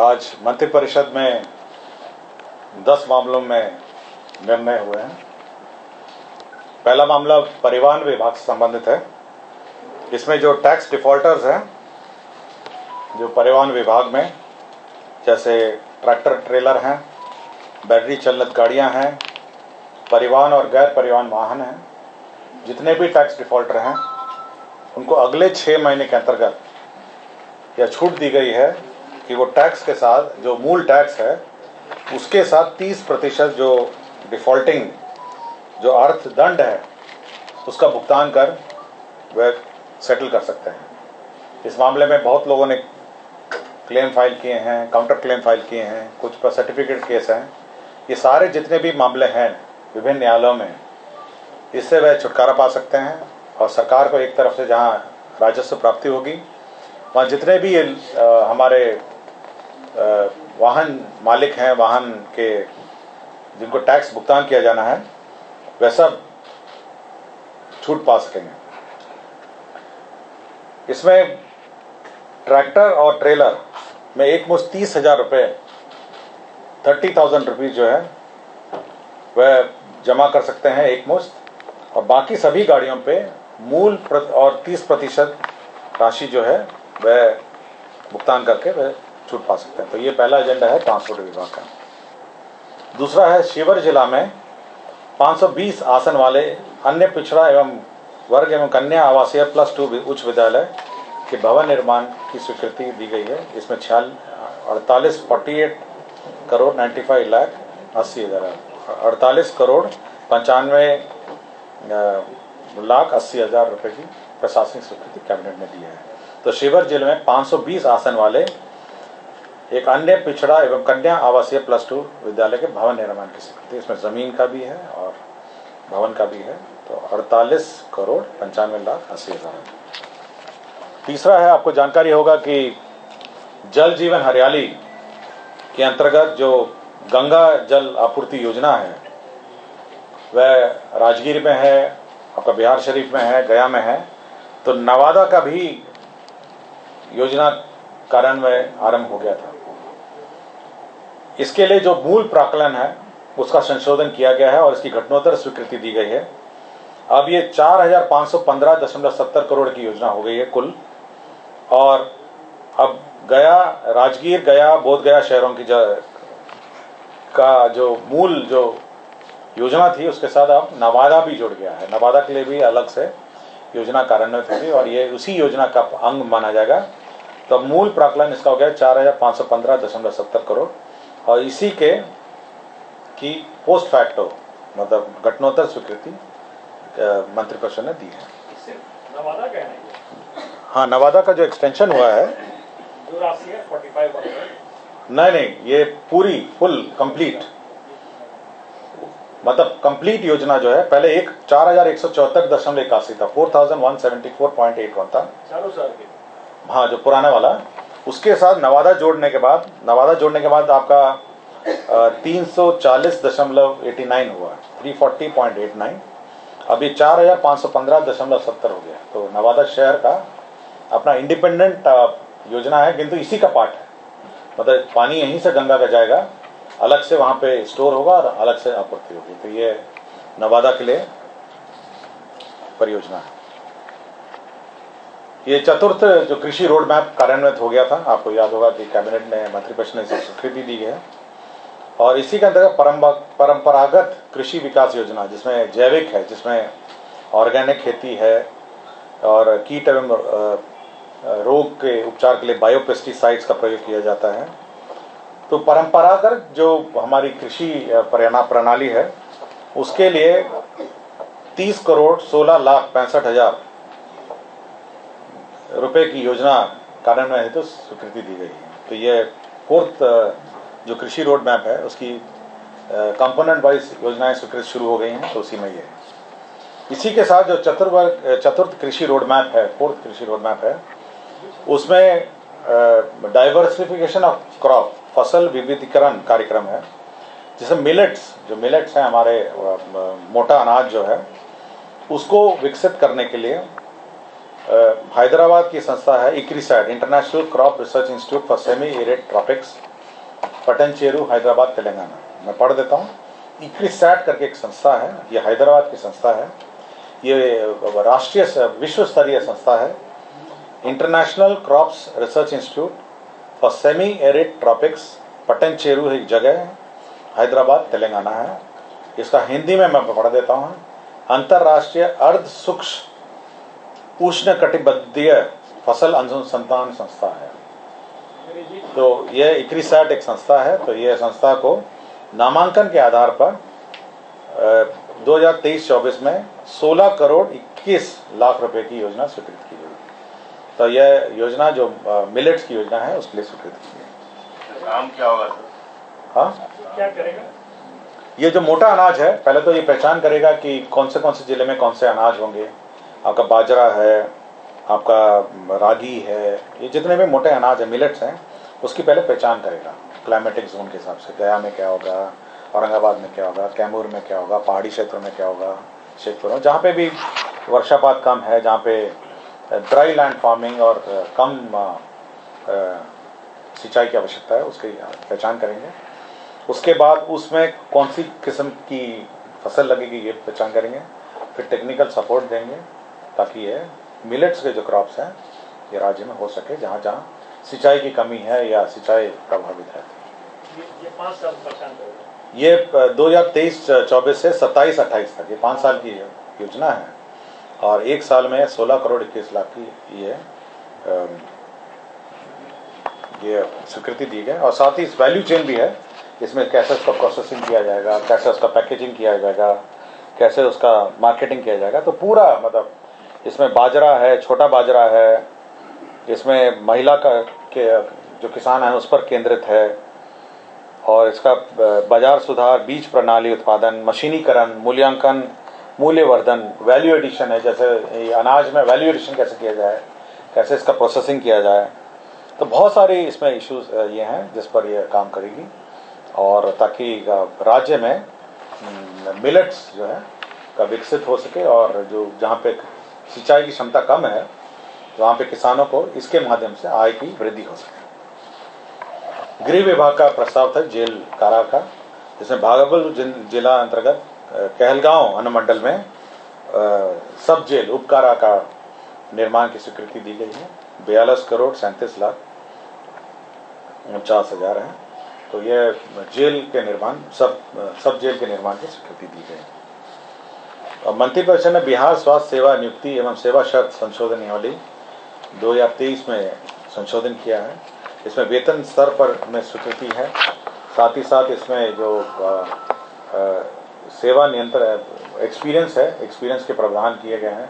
आज मंत्रिपरिषद में 10 मामलों में निर्णय हुए हैं। पहला मामला परिवहन विभाग से संबंधित है। इसमें जो टैक्स डिफॉल्टर्स हैं, जो परिवहन विभाग में जैसे ट्रैक्टर ट्रेलर हैं, बैटरी चालित गाड़ियां हैं, परिवहन और गैर परिवहन वाहन हैं, जितने भी टैक्स डिफॉल्टर हैं उनको अगले 6 महीने के अंतर्गत यह छूट दी गई है कि वो टैक्स के साथ जो मूल टैक्स है उसके साथ 30% जो डिफॉल्टिंग जो अर्थदंड है उसका भुगतान कर वह सेटल कर सकते हैं। इस मामले में बहुत लोगों ने क्लेम फाइल किए हैं, काउंटर क्लेम फाइल किए हैं, कुछ पर सर्टिफिकेट केस हैं। ये सारे जितने भी मामले हैं विभिन्न न्यायालयों में, इससे वह छुटकारा पा सकते हैं और सरकार को एक तरफ से जहां राजस्व प्राप्ति होगी, वहाँ जितने भी हमारे वाहन मालिक हैं, वाहन के जिनको टैक्स भुगतान किया जाना है, वह सब छूट पा सकेंगे। इसमें ट्रैक्टर और ट्रेलर में एक मुश्त 30,000 रुपये 30,000 रुपीज़ जो है वह जमा कर सकते हैं एक मुश्त, और बाकी सभी गाड़ियों पे मूल और 30% राशि जो है वह भुगतान करके वह छूट पा सकते हैं। तो ये पहला एजेंडा है ट्रांसपोर्ट विभाग का। दूसरा है शिवहर जिला में 520 आसन वाले अन्य पिछड़ा एवं वर्ग एवं कन्या आवासीय +2 उच्च विद्यालय के भवन निर्माण की स्वीकृति दी गई है। इसमें 48 करोड़ 95 लाख 80 हज़ार 48 करोड़ 95 लाख 80 हज़ार रुपये की प्रशासनिक स्वीकृति कैबिनेट ने दी है। तो शिवहर जिले में 520 आसन वाले एक अन्य पिछड़ा एवं कन्या आवासीय +2 विद्यालय के भवन निर्माण की स्वीकृति, इसमें ज़मीन का भी है और भवन का भी है। तो 48 करोड़ 95 लाख 80 हज़ार। तीसरा है, आपको जानकारी होगा कि जल जीवन हरियाली के अंतर्गत जो गंगा जल आपूर्ति योजना है वह राजगीर में है, आपका बिहार शरीफ में है, गया में है। तो नवादा का भी योजना कार्यान्वयन आरंभ हो गया था। इसके लिए जो मूल प्राक्कलन है उसका संशोधन किया गया है और इसकी घटनोत्तर स्वीकृति दी गई है। अब ये 4,515.70 करोड़ की योजना हो गई है कुल, और अब गया, राजगीर, गया, बोध गया शहरों की का जो मूल जो योजना थी उसके साथ अब नवादा भी जुड़ गया है। नवादा के लिए भी अलग से योजना कार्यान्वित होगी और ये उसी योजना का अंग माना जाएगा। तो मूल प्राक्कलन इसका हो गया 4,515.70 करोड़, और इसी के की पोस्ट फैक्टो मतलब घटनोत्तर स्वीकृति मंत्रिपरिषद ने दी है। नवादा का है? हाँ, नवादा का जो एक्सटेंशन हुआ है जो राशि है 45 नहीं, ये पूरी फुल कंप्लीट मतलब कंप्लीट योजना जो है, पहले 4,174.81 था, 4,174.81 था चारों साल के। हाँ, जो पुराना वाला, उसके साथ नवादा जोड़ने के बाद आपका 340.89 हुआ, 340.89। अभी 4,515.70 हो गया। तो नवादा शहर का अपना इंडिपेंडेंट योजना है, किंतु इसी का पार्ट है। मतलब पानी यहीं से गंगा का जाएगा, अलग से वहाँ पे स्टोर होगा और अलग से आपूर्ति होगी। तो ये नवादा के लिए परियोजना है। ये चतुर्थ जो कृषि रोड मैप कार्यान्वित हो गया था, आपको याद होगा कि कैबिनेट ने, मंत्रिपरिषद ने इसे स्वीकृति दी है। और इसी के अंतर्गत परंपरागत कृषि विकास योजना, जिसमें जैविक है, जिसमें ऑर्गेनिक खेती है और कीट एवं रोग के उपचार के लिए बायोपेस्टिसाइड्स का प्रयोग किया जाता है। तो परंपरागत जो हमारी कृषि प्रणाली है उसके लिए 30 करोड़ 16 लाख 65 हज़ार रुपए की योजना कार्यान्वयन हेतु स्वीकृति दी गई है। तो ये फोर्थ जो कृषि रोड मैप है उसकी कंपोनेंट वाइज योजनाएं स्वीकृत शुरू हो गई हैं, तो उसी में ये है। इसी के साथ जो चतुर्थ कृषि रोड मैप है, फोर्थ कृषि रोड मैप है, उसमें डाइवर्सिफिकेशन ऑफ क्रॉप, फसल विविधीकरण कार्यक्रम है, जिसमें मिलेट्स हैं हमारे मोटा अनाज जो है उसको विकसित करने के लिए हैदराबाद की संस्था है ICRISAT, international crop research institute for semi arid tropics, Patancheru, Hyderabad, Telangana. मैं पढ़ देता हूँ। इक्रिसैट करके एक संस्था है, ये हैदराबाद की संस्था है। ये राष्ट्रीय विश्व स्तरीय संस्था है। International crops research institute for semi arid tropics, Patancheru एक जगह है, हैदराबाद, तेलंगाना है। इसका हिंदी में मैं पढ़ देता हूँ। अंतर्राष्ट्रीय अर्ध सूक्ष्म उष्ण कटिबंधीय फसल अनुसंधान संस्था है। तो यह इक्रिसैट एक संस्था है। तो यह संस्था को नामांकन के आधार पर 2023-24 में 16 करोड़ 21 लाख रुपए की योजना स्वीकृत की गई। तो यह योजना जो मिलेट्स की योजना है उसके लिए स्वीकृत की गई। काम क्या होगा सर? हाँ, क्या करेगा? ये जो मोटा अनाज है, पहले तो ये पहचान करेगा कि कौन से जिले में कौन से अनाज होंगे। आपका बाजरा है, आपका रागी है, ये जितने भी मोटे अनाज है, मिलेट्स हैं, उसकी पहले पहचान करेगा क्लाइमेटिक जोन के हिसाब से। गया में क्या होगा, औरंगाबाद में क्या होगा, कैमूर में क्या होगा, पहाड़ी क्षेत्रों में क्या होगा, क्षेत्रों जहाँ पे भी वर्षापात कम है, जहाँ पे ड्राई लैंड फार्मिंग और कम सिंचाई की आवश्यकता है, उसकी पहचान करेंगे। उसके बाद उसमें कौन सी किस्म की फसल लगेगी ये पहचान करेंगे। फिर टेक्निकल सपोर्ट देंगे ताकि ये मिलेट्स के जो क्रॉप्स हैं ये राज्य में हो सके, जहाँ जहाँ सिंचाई की कमी है या सिंचाई प्रभावित है। ये 5 साल परेशान करेगा। ये 2023-24 से 27-28 तक, ये 5 साल की योजना है और एक साल में 16 करोड़ 21 लाख की ये स्वीकृति दी गई। और साथ ही इस वैल्यू चेन भी है, इसमें कैसे उसका प्रोसेसिंग किया जाएगा, कैसे उसका पैकेजिंग किया जाएगा, कैसे उसका मार्केटिंग किया जाएगा। तो पूरा मतलब इसमें बाजरा है, छोटा बाजरा है, इसमें महिला के जो किसान हैं उस पर केंद्रित है। और इसका बाजार सुधार, बीज प्रणाली उत्पादन, मशीनीकरण, मूल्यांकन, मूल्यवर्धन, वैल्यू एडिशन है। जैसे अनाज में वैल्यू एडिशन कैसे किया जाए, कैसे इसका प्रोसेसिंग किया जाए। तो बहुत सारे इसमें इश्यूज ये हैं जिस पर ये काम करेगी, और ताकि राज्य में मिलेट्स जो है का विकसित हो सके, और जो जहाँ पे सिंचाई की क्षमता कम है वहाँ पे किसानों को इसके माध्यम से आय की वृद्धि हो सके। गृह विभाग का प्रस्ताव था जेल कारा का, जिसमें भागलपुर जिला अंतर्गत कहलगांव अनुमंडल में सब जेल उपकारा का निर्माण की स्वीकृति दी गई है। 42 करोड़ 37 लाख 49,000 है। तो यह जेल के निर्माण, सब जेल के निर्माण की स्वीकृति दी गई। और मंत्रिपरिषद ने बिहार स्वास्थ्य सेवा नियुक्ति एवं सेवा शर्त संशोधन नियमावली 2023 में संशोधन किया है। इसमें वेतन स्तर पर में स्वीकृति है। साथ ही साथ इसमें जो सेवा नियंत्रण एक्सपीरियंस है, एक्सपीरियंस के प्रावधान किए गए हैं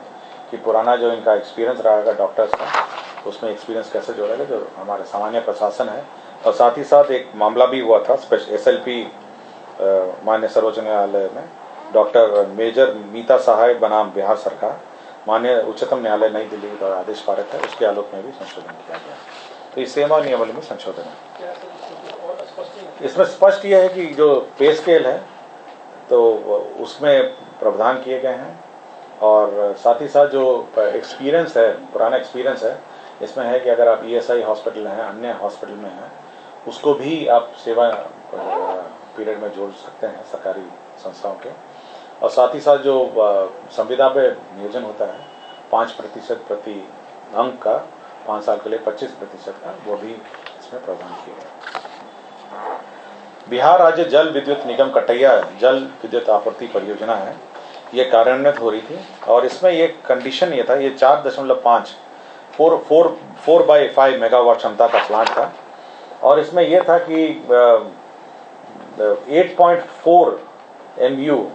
कि पुराना जो इनका एक्सपीरियंस रहेगा डॉक्टर्स का, उसमें एक्सपीरियंस कैसे जोड़ेगा जो हमारे सामान्य प्रशासन है। और साथ ही साथ एक मामला भी हुआ था SLP माननीय सर्वोच्च न्यायालय में, डॉक्टर मेजर मीता सहाय बनाम बिहार सरकार, माननीय उच्चतम न्यायालय नई दिल्ली का आदेश पारित है, उसके आलोक में भी संशोधन किया गया। तो इस सेवा नियमावली में संशोधन है। इसमें स्पष्ट यह है कि जो पे स्केल है तो उसमें प्रावधान किए गए हैं, और साथ ही साथ जो एक्सपीरियंस है, पुराना एक्सपीरियंस है, इसमें है कि अगर आप ESI हॉस्पिटल हैं, अन्य हॉस्पिटल में हैं, उसको भी आप सेवा पीरियड में जोड़ सकते हैं सरकारी संस्थाओं के। और साथ ही साथ जो संविदा पे नियोजन होता है 5% प्रति अंक का 5 साल के लिए 25% का, वो भी इसमें प्रावधान किया गया। बिहार राज्य जल विद्युत निगम कटैया जल विद्युत आपूर्ति परियोजना है, ये कार्यान्वित हो रही थी। और इसमें ये कंडीशन ये था, ये 4.5 मेगावाट क्षमता का प्लांट था। और इसमें यह था कि 8.4 MU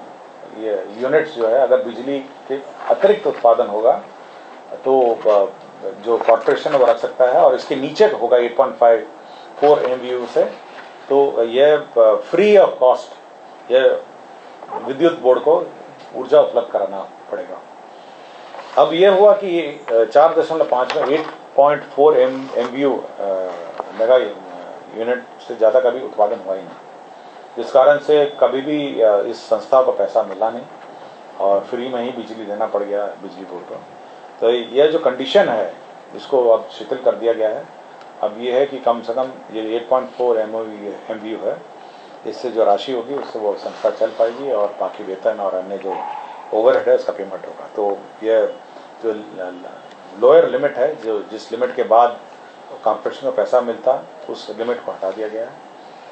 ये यूनिट्स जो है, अगर बिजली के अतिरिक्त उत्पादन होगा तो जो कॉर्पोरेशन वो रख सकता है, और इसके नीचे होगा 8.54 MU से, तो यह फ्री ऑफ कॉस्ट ये विद्युत बोर्ड को ऊर्जा उपलब्ध कराना पड़ेगा। अब यह हुआ कि 4.5 में 8.4 MU मेगा यूनिट से ज़्यादा का भी उत्पादन हुआ ही नहीं, जिस कारण से कभी भी इस संस्था को पैसा मिला नहीं और फ्री में ही बिजली देना पड़ गया बिजली बोर्ड को। तो यह जो कंडीशन है इसको अब शिथिल कर दिया गया है, अब ये है कि कम से कम ये 8.4 MVU है, इससे जो राशि होगी उससे वो संस्था चल पाएगी और बाकी वेतन और अन्य जो ओवरहेड है उसका पेमेंट होगा। तो ये जो लोअर लिमिट है, जो जिस लिमिट के बाद कॉर्पोरेशन को पैसा मिलता, उस लिमिट को हटा दिया गया है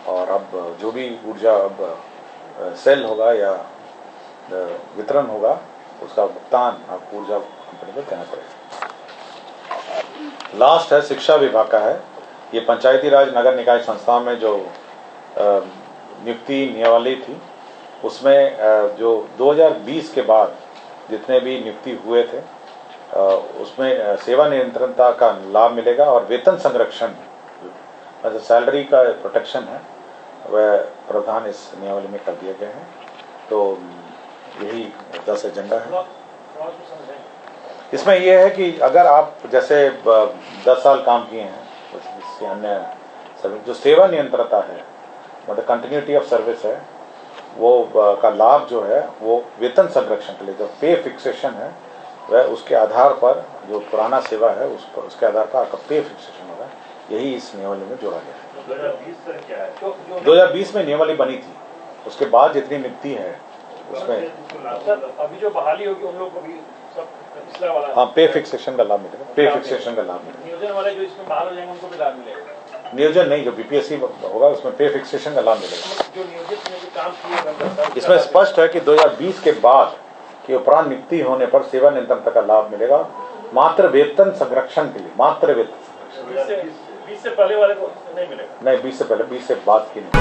और अब जो भी ऊर्जा अब सेल होगा या वितरण होगा उसका भुगतान अब ऊर्जा कंपनी को देना पड़ेगा। लास्ट है शिक्षा विभाग का है। ये पंचायती राज नगर निकाय संस्थाओं में जो नियुक्ति नियमावली थी उसमें जो 2020 के बाद जितने भी नियुक्ति हुए थे उसमें सेवा निरंतरता का लाभ मिलेगा और वेतन संरक्षण मतलब सैलरी का प्रोटेक्शन है वह प्रावधान इस नियमावली में कर दिए गए हैं। तो यही 10 एजेंडा है। इसमें यह है कि अगर आप जैसे 10 साल काम किए हैं इसके अन्य सभी जो सेवा निरंतरता है मतलब कंटिन्यूटी ऑफ सर्विस है वो का लाभ जो है वो वेतन संरक्षण के लिए जो पे फिक्सेशन है वह उसके आधार पर जो पुराना सेवा है उसके आधार पर आपका पे फिक्सेशन होगा। यही इस नियमावली में जोड़ा गया है। 2020 क्या है? 2020 में नियमावली बनी थी, उसके बाद जितनी नियुक्ति है उसमें अभी जो बहाली होगी उन लोगों को भी सब पिछला वाला हाँ पे फिक्सेशन का लाभ मिलेगा। पे फिक्सेशन का लाभ मिलेगा। नियोजन वाले जो इसमें बाहर हो जाएंगे उनको भी लाभ मिलेगा। नियोजन नहीं, जो बीपीएससी होगा उसमें पे फिक्सेशन का लाभ मिलेगा। जो नियोजित में जो काम किए इसमें स्पष्ट है कि 2020 के बाद के उपरांत नियुक्ति होने पर सेवा निरंतरता का लाभ मिलेगा मात्र वेतन संरक्षण के लिए। मात्र वेतन संरक्षण 20 से पहले वाले को नहीं मिलेगा। नहीं, 20 से पहले, 20 से बाद की नहीं।